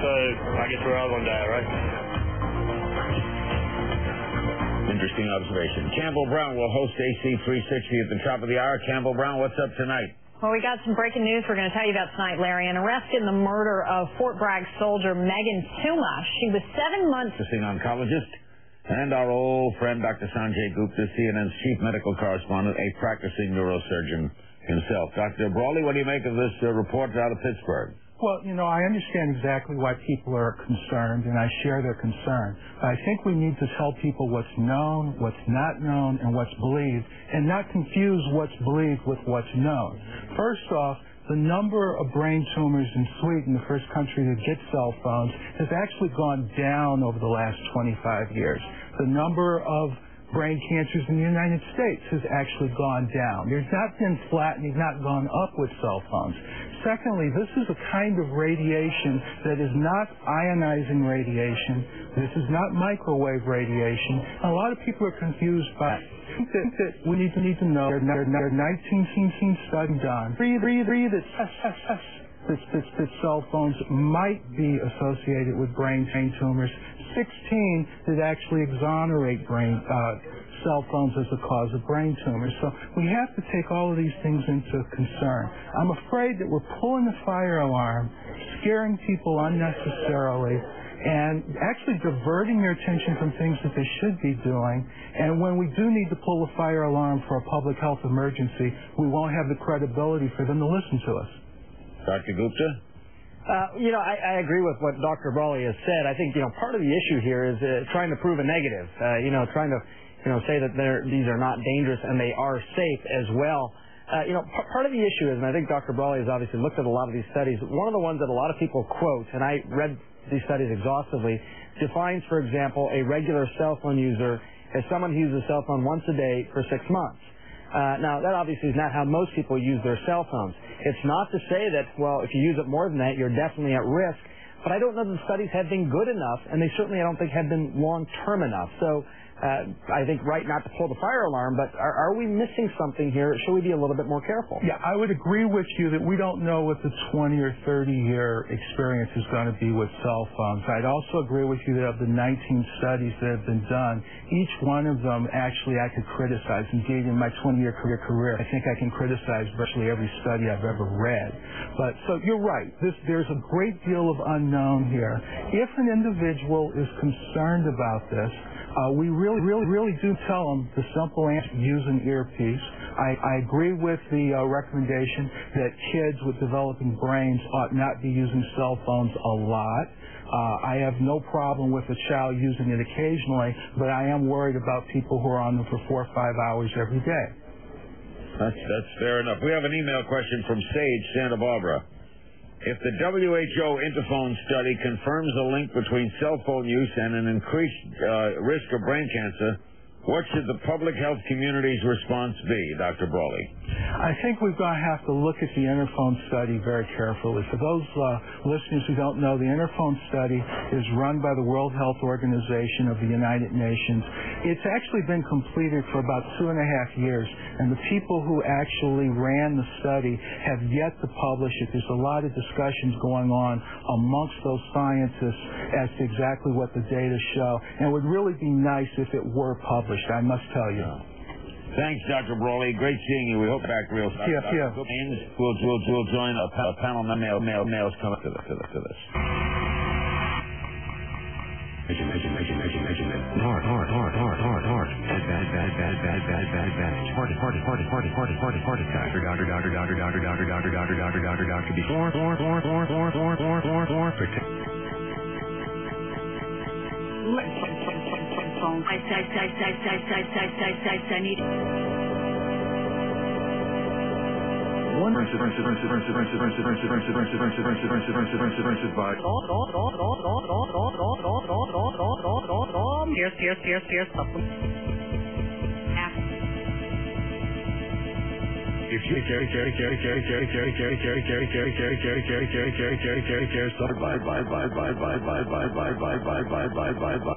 So I guess we're all going to die, right? Interesting observation. Campbell Brown will host AC 360 at the top of the hour. Campbell Brown, what's up tonight? Well, we got some breaking news we're going to tell you about tonight, Larry. An arrest in the murder of Fort Bragg soldier Megan Tuma. She was 7 months... Practicing oncologist and our old friend Dr. Sanjay Gupta, CNN's chief medical correspondent, a practicing neurosurgeon himself. Dr. Brawley, what do you make of this report out of Pittsburgh? Well, I understand exactly why people are concerned, and I share their concern. But I think we need to tell people what's known, what's not known, and what's believed, and not confuse what's believed with what's known. First off, the number of brain tumors in Sweden, the first country to get cell phones, has actually gone down over the last 25 years. The number of brain cancers in the United States has actually gone down. There's not been flattening, not gone up with cell phones. Secondly, this is a kind of radiation that is not ionizing radiation. This is not microwave radiation. And a lot of people are confused by it. I think that we need to know there are 19 studies done. Three that cell phones might be associated with brain tumors. 16 that actually exonerate cell phones as a cause of brain tumors. So we have to take all of these things into concern. I'm afraid that we're pulling the fire alarm, scaring people unnecessarily, and actually diverting their attention from things that they should be doing. And when we do need to pull the fire alarm for a public health emergency, we won't have the credibility for them to listen to us. Dr. Gupta? I agree with what Dr. Brawley has said. I think, part of the issue here is trying to prove a negative, trying to say that these are not dangerous and they are safe as well. Part of the issue is, and I think Dr. Brawley has obviously looked at a lot of these studies, one of the ones that a lot of people quote, and I read these studies exhaustively, defines, for example, a regular cell phone user as someone who uses a cell phone once a day for 6 months. Now, that obviously is not how most people use their cell phones. It's not to say that, well, if you use it more than that, you're definitely at risk. But I don't know that the studies have been good enough, and they certainly, I don't think, have been long-term enough. So I think right not to pull the fire alarm, but are we missing something here? Should we be a little bit more careful? Yeah, I would agree with you that we don't know what the 20 or 30-year experience is going to be with cell phones. I'd also agree with you that of the 19 studies that have been done, each one of them actually I could criticize. Indeed, in my 20-year career, I think I can criticize virtually every study I've ever read. But so you're right. There's a great deal of unknown here. If an individual is concerned about this, we really do tell them the simple answer: use an earpiece. I agree with the recommendation that kids with developing brains ought not be using cell phones a lot. I have no problem with a child using it occasionally, but I am worried about people who are on them for 4 or 5 hours every day. That's fair enough. We have an email question from Sage, Santa Barbara. If the WHO Interphone study confirms a link between cell phone use and an increased risk of brain cancer, what should the public health community's response be, Dr. Brawley? I think we're going to have to look at the Interphone study very carefully. For those listeners who don't know, the Interphone study is run by the World Health Organization of the United Nations. It's actually been completed for about 2.5 years, and the people who actually ran the study have yet to publish it. There's a lot of discussions going on amongst those scientists as to exactly what the data show, and it would really be nice if it were published, I must tell you. Thanks, Dr. Brawley. Great seeing you. We hope back real soon. Yeah. We'll join a panel of males coming to this. I need Bye.